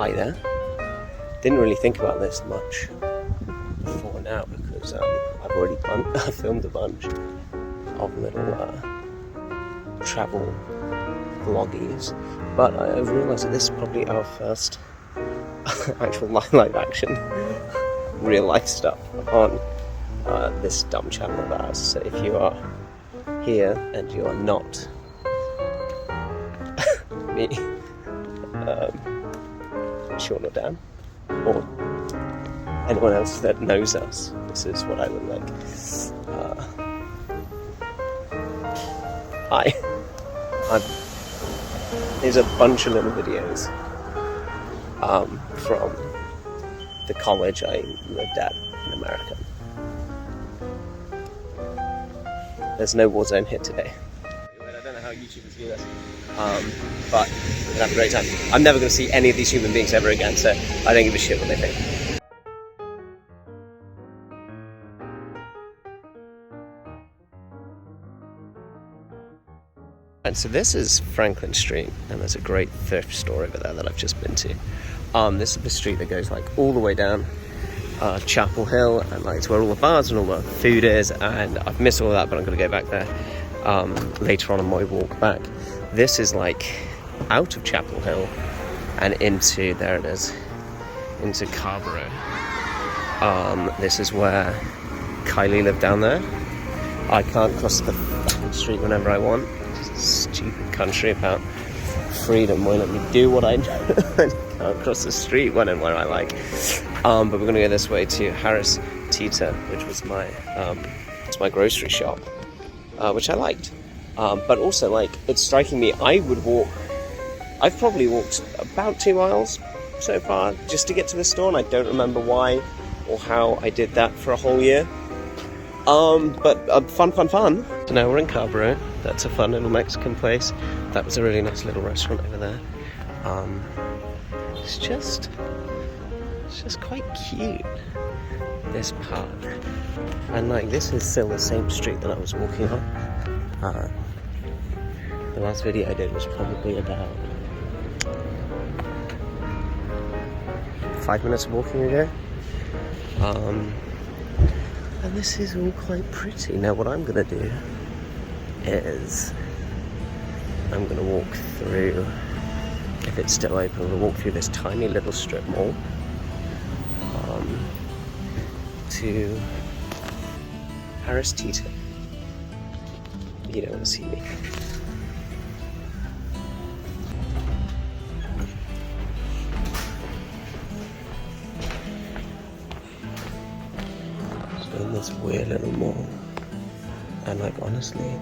hi there. Didn't really think about this much before now because I've already filmed a bunch of little travel vloggies, but I realised that this is probably our first actual live action real life stuff on this dumb channel of ours. So if you are here and you are not me, Sean or Dan, or anyone else that knows us, this is what I look like. Hi. Here's a bunch of little videos from the college I lived at in America. There's no war zone here today. I don't know how YouTubers do this, but we're gonna have a great time. I'm never gonna see any of these human beings ever again, so I don't give a shit what they think. And so this is Franklin Street, and there's a great thrift store over there that I've just been to. This is the street that goes like all the way down Chapel Hill, and like it's where all the bars and all the food is, and I've missed all of that, but I'm going to go back there later on my walk back. This is like out of Chapel Hill and into, there it is, into Carrboro. This is where Kylie lived down there. I can't cross the fucking street whenever I want. Stupid country about freedom won't let me do what I do. I can't cross the street when and where I like. But we're gonna go this way to Harris Teeter, which was my it's my grocery shop, which I liked. But also, like, it's striking me, I've probably walked about 2 miles so far just to get to the store, and I don't remember why or how I did that for a whole year. But fun. So now we're in Carrboro. That's a fun little Mexican place. That was a really nice little restaurant over there. It's just quite cute, this park. And like, this is still the same street that I was walking on. The last video I did was probably about 5 minutes of walking ago. And this is all quite pretty. Now what I'm gonna do is I'm gonna walk through, if it's still open, we'll walk through this tiny little strip mall to Harris Teeter. You don't want to see me. In this weird little mall, and like, honestly,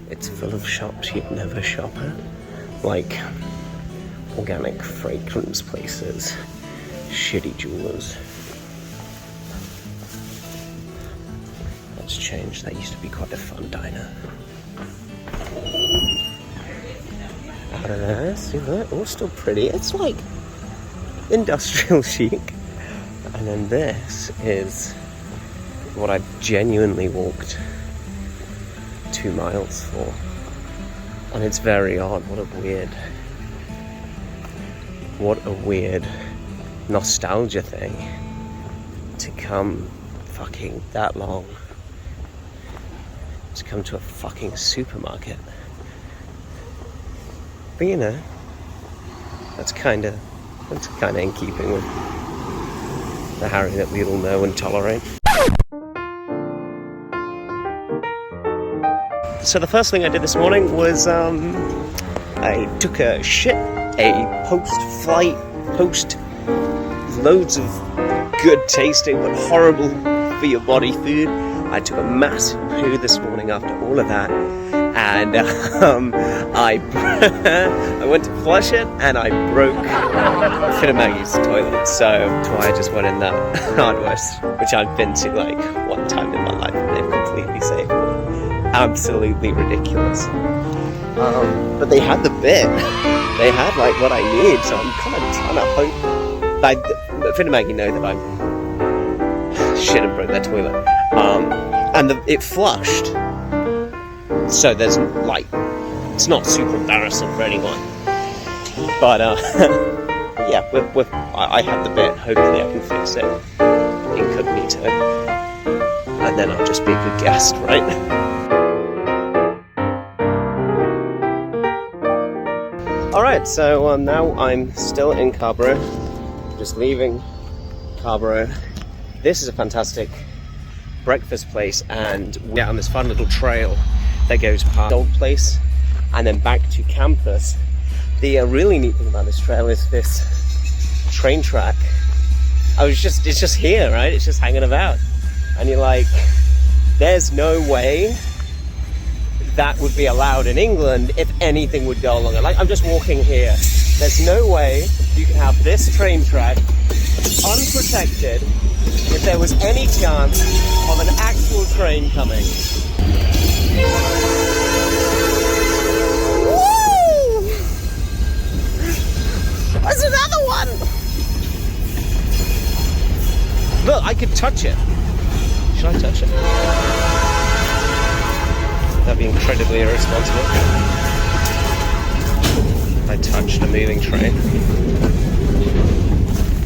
it's full of shops you'd never shop at, like organic fragrance places, shitty jewelers. That's changed. That used to be quite a fun diner. Out of there, see that? All still pretty. It's like industrial chic. And then this is what I genuinely walked 2 miles for. And it's very odd. What a weird nostalgia thing to come fucking that long to come to a fucking supermarket. But you know, that's kinda in keeping with the Harry that we all know and tolerate. So the first thing I did this morning was I took a shit, a post-flight, loads of good tasting but horrible for your body food. I took a massive poo this morning after all of that, and I went to flush it and I broke Finn and Maggie's toilet, so that's why I just went in that hardware's, which I've been to like one time in my life, and they've completely saved me. Absolutely ridiculous. But they had the bit. They had like what I need, so I'm kind of trying to hope. Finn and Maggie know that I'm shit and broke their toilet. And it flushed. So there's like, it's not super embarrassing for anyone. But yeah, I have the bit. Hopefully, I can fix it incognito, and then I'll just be a good guest, right? All right, so now I'm still in Carborough, just leaving Carborough. This is a fantastic breakfast place, and we're on this fun little trail that goes past the old place and then back to campus. The really neat thing about this trail is this train track. It's just here, right? It's just hanging about. And you're like, there's no way that would be allowed in England if anything would go along it. Like, I'm just walking here. There's no way you can have this train track unprotected if there was any chance of an actual train coming. Woo! There's another one! Look, I could touch it. Should I touch it? That'd be incredibly irresponsible. I touched a moving train.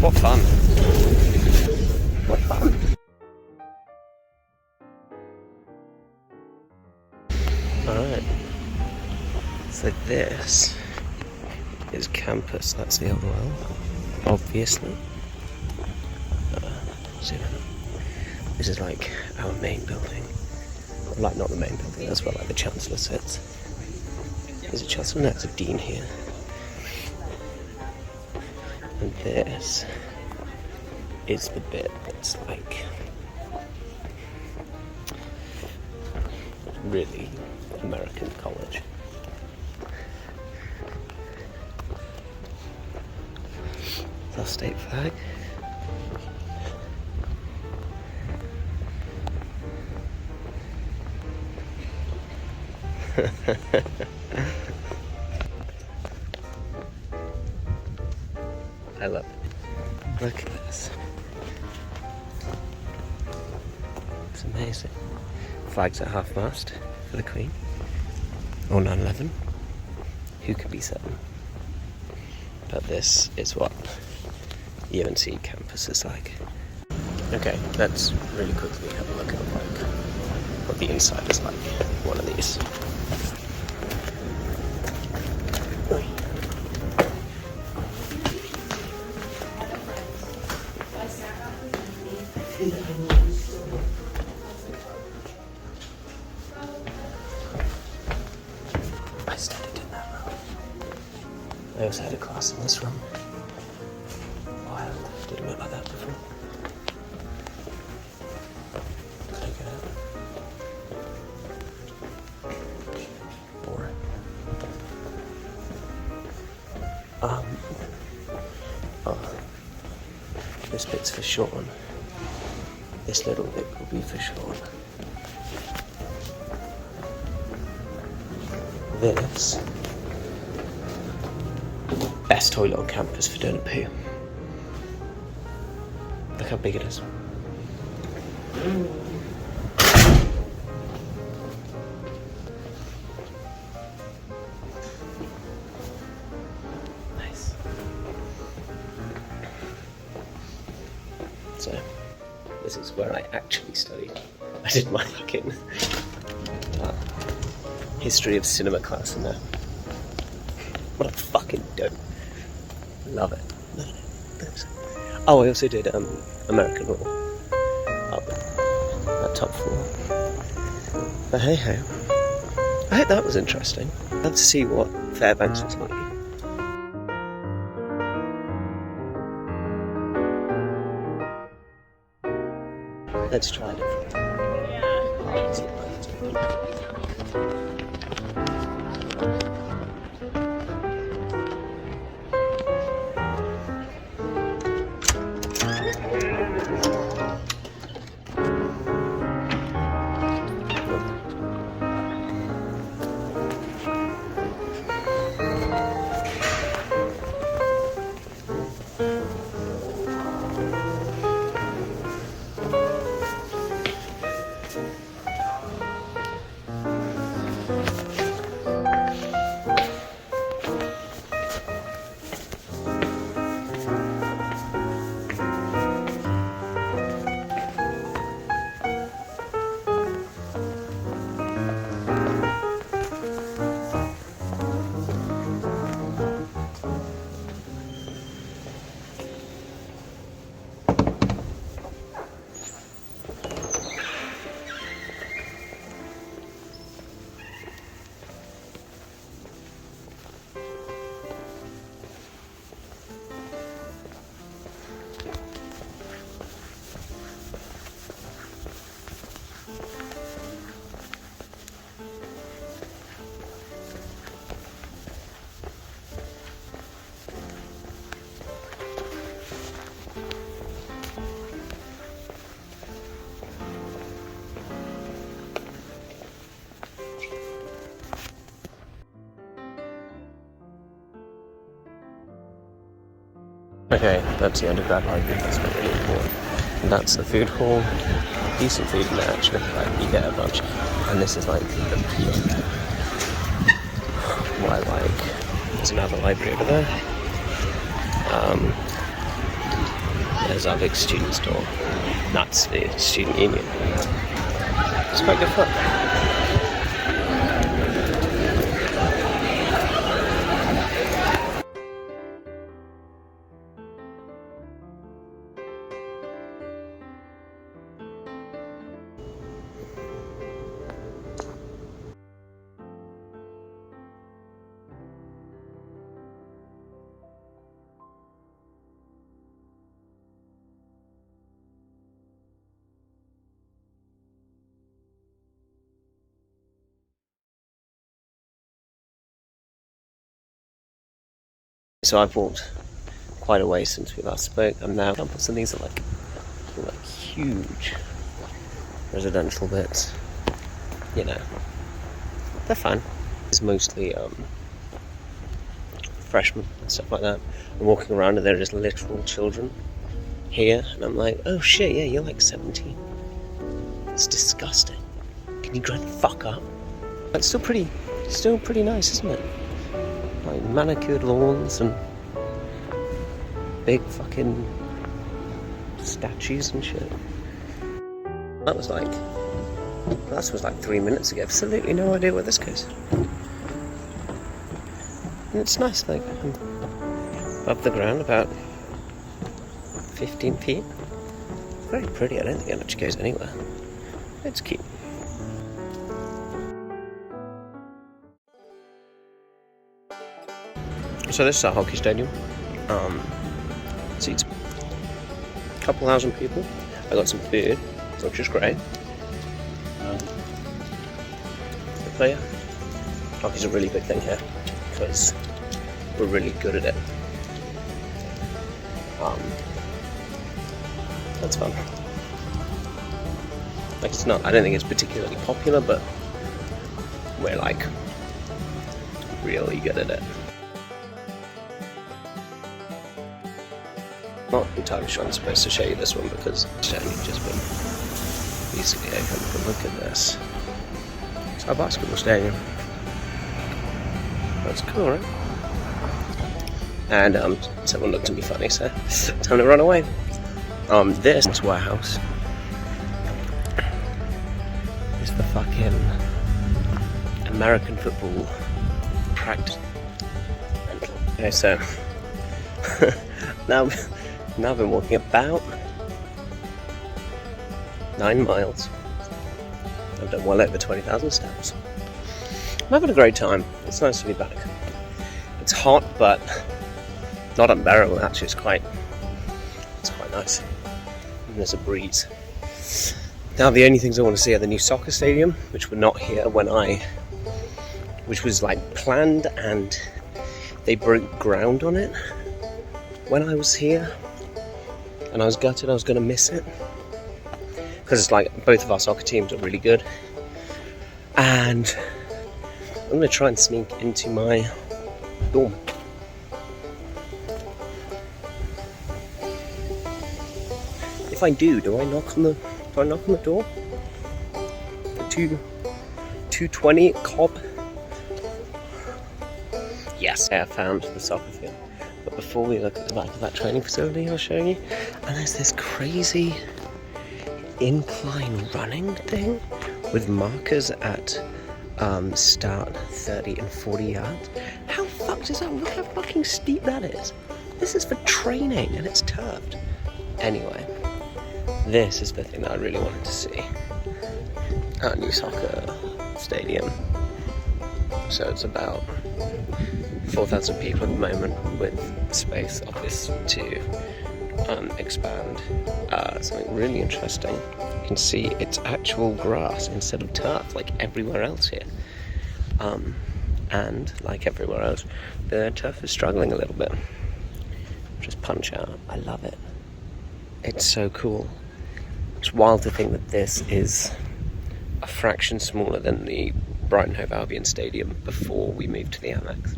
What fun. What fun. Alright. So this is campus. That's the other well, obviously. This is like our main building. Like, not the main building, that's where like the Chancellor sits. There's a Chancellor, no, there's a Dean here. And this is the bit that's like really American college. It's our state flag. I love it. Look at this. It's amazing. Flags at half-mast for the Queen. Or 9/11. Who could be certain? But this is what UNC campus is like. Okay, let's really quickly have a look at like what the inside is like. One of these. I studied in that room. I also had a class in this room. Wild. Didn't look like that before. Can I get out? Boring. Oh, this bit's for Sean. This little bit will be for Sean. This best toilet on campus for doing a poo. Look how big it is. Nice. So, this is where I actually studied. I did my fucking history of cinema class in there. What a fucking dope. Love it. Oh, I also did American Law up at top floor. But hey ho. I hope that was interesting. I'd love to see what Fairbanks was like. Let's try it. Okay, that's the end of that library. That's not really important. And that's the food hall. Decent food in there actually. Like, you get a bunch. And this is like the peak. Why, like, there's another library over there. There's our big student store. That's the student union. It's quite good fun. So I've walked quite a way since we last spoke. I'm now campus, and these are like huge residential bits. You know, they're fine. It's mostly freshmen and stuff like that. I'm walking around and they're just literal children here, and I'm like, oh shit, yeah, you're like 17. It's disgusting. Can you grow the fuck up? It's still pretty nice, isn't it? Like manicured lawns and big fucking statues and shit. That was like 3 minutes ago. Absolutely no idea where this goes. And it's nice, like above the ground, about 15 feet. Very pretty. I don't think it actually goes anywhere. It's cute. So this is our hockey stadium. Seats a couple thousand people. I got some food, which is great. But yeah, hockey's a really big thing here because we're really good at it. That's fun. Like, it's not, I don't think it's particularly popular, but we're like really good at it. Not entirely sure I'm supposed to show you this one because it's only just been recently opened, but look at this. It's our basketball stadium. That's cool, right? And someone looked at me funny, so time to run away. This warehouse is the fucking American football practice. Okay, so now I've been walking about 9 miles. I've done well over 20,000 steps. I'm having a great time. It's nice to be back. It's hot, but not unbearable. Actually, it's quite nice. And there's a breeze. Now, the only things I want to see are the new soccer stadium, which were not here which was like planned, and they broke ground on it when I was here. And I was gutted, I was going to miss it. Because it's like, both of our soccer teams are really good. And I'm going to try and sneak into my dorm. If I do I knock on the door? The 220 Cobb? Yes, I have found the soccer field. But before we look at the back of that training facility I was showing you, and there's this crazy incline running thing with markers at start 30 and 40 yards. How fucked is that? Look how fucking steep that is. This is for training and it's turfed. Anyway, this is the thing that I really wanted to see. Our new soccer stadium. So it's about 4,000 people at the moment, with space obvious to expand. Something really interesting. You can see it's actual grass instead of turf, like everywhere else here. And like everywhere else, the turf is struggling a little bit. Just punch out. I love it. It's so cool. It's wild to think that this is a fraction smaller than the Brighton Hove Albion Stadium before we moved to the Annex,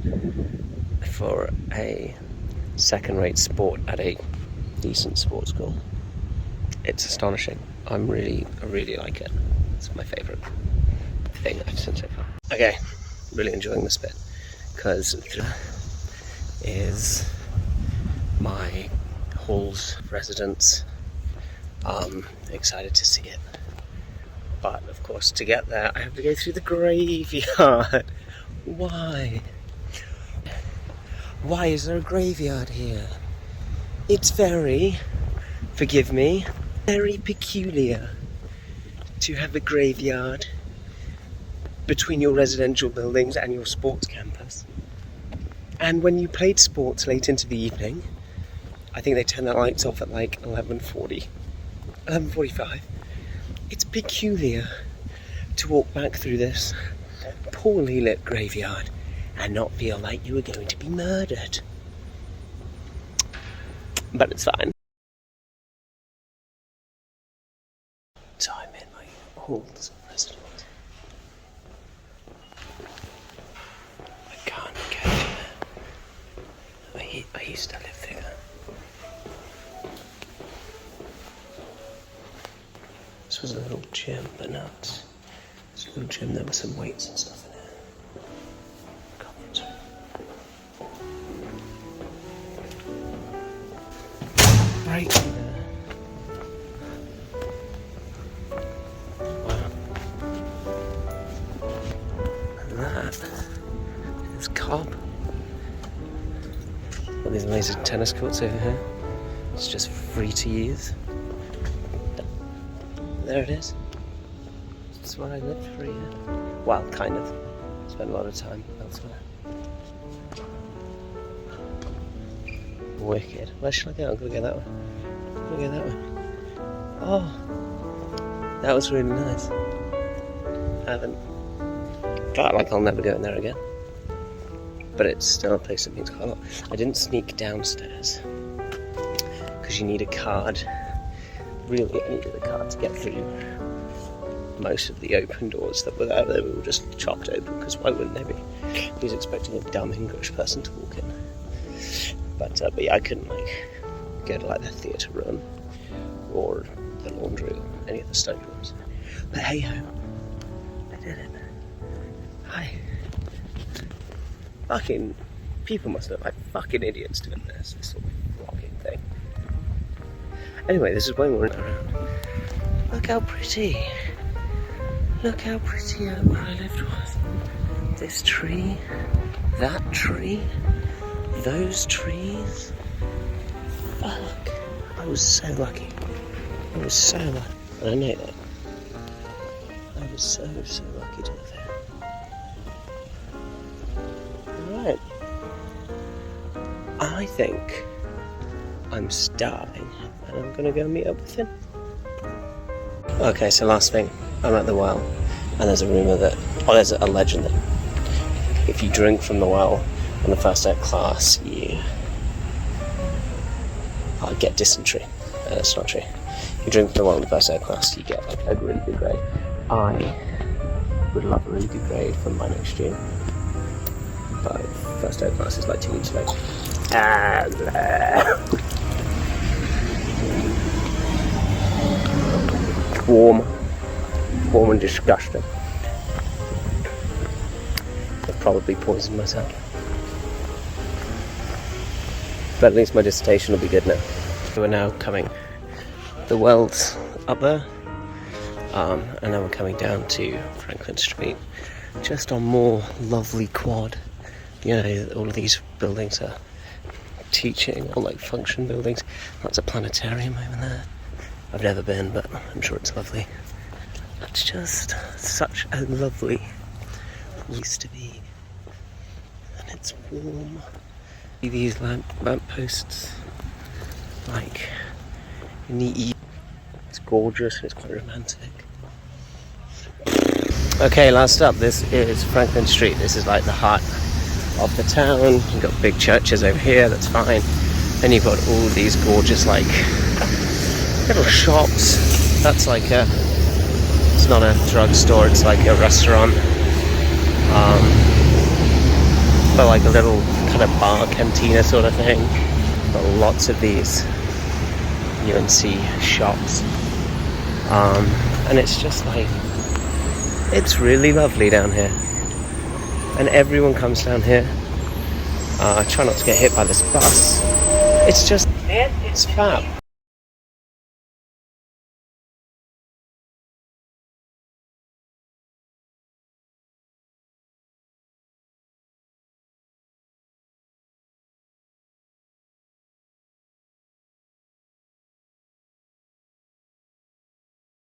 for a second-rate sport at a decent sports school. It's astonishing. I really like it. It's my favourite thing I've seen so far. Okay, really enjoying this bit because is my hall's residence. Excited to see it. But of course, to get there, I have to go through the graveyard. Why? Why is there a graveyard here? It's very, forgive me, very peculiar to have a graveyard between your residential buildings and your sports campus. And when you played sports late into the evening, I think they turned the lights off at like 11:45. It's peculiar to walk back through this poorly lit graveyard and not feel like you were going to be murdered. But it's fine. So I'm in my halls of residence. I can't go there. I used to live there. This was a little gym, but now it's a little gym. There were some weights and stuff in it. Right there. Wow. And that is Cobb. Got these amazing tennis courts over here. It's just free to use. There it is. That's where I lived for a year. Well, kind of. Spent a lot of time elsewhere. Wicked. Where should I go? I'm gonna go that way. I'm gonna go that way. Oh, that was really nice. I haven't felt like I'll never go in there again. But it's still a place that means quite a lot. I didn't sneak downstairs because you need a card. Really, I needed a card to get through most of the open doors that were there. They were just chopped open because why wouldn't they be? Who's expecting a dumb English person to walk in? But yeah, I couldn't go to the theatre room or the laundry or any of the study rooms. But hey ho, I did it. Hi. Fucking people must look like fucking idiots doing this sort of vlogging thing. Anyway, this is way more around. Look how pretty. Look how pretty where I lived was. This tree, that tree, those trees. Fuck. I was so lucky. I was so lucky. And I know that. I was so lucky to live here. Alright. I think I'm starving and I'm gonna go meet up with him. Okay, so last thing, I'm at the well and there's a rumour that, there's a legend that if you drink from the well on the first day of class, you get dysentery. That's not true. If you drink from the well on the first day of class, you get a really good grade. I would love a really good grade from my next year. But first day of class is 2 weeks late. Warm and disgusting. I've probably poisoned myself. But at least my dissertation will be good now. We're now coming, the well's up there, and now we're coming down to Franklin Street, just on more lovely quad. You know, all of these buildings are teaching or function buildings. That's a planetarium over there. I've never been, but I'm sure it's lovely. It's just such a lovely place to be. And it's warm. These lamp posts, in the evening. It's gorgeous and it's quite romantic. Okay, last up, this is Franklin Street. This is the heart of the town. You've got big churches over here, that's fine. Then you've got all these gorgeous little shops. That's it's not a drugstore, it's a restaurant. But a little kind of bar cantina sort of thing. got lots of these UNC shops, and it's just like, it's really lovely down here, and everyone comes down here. I try not to get hit by this bus. It's just, it's fab.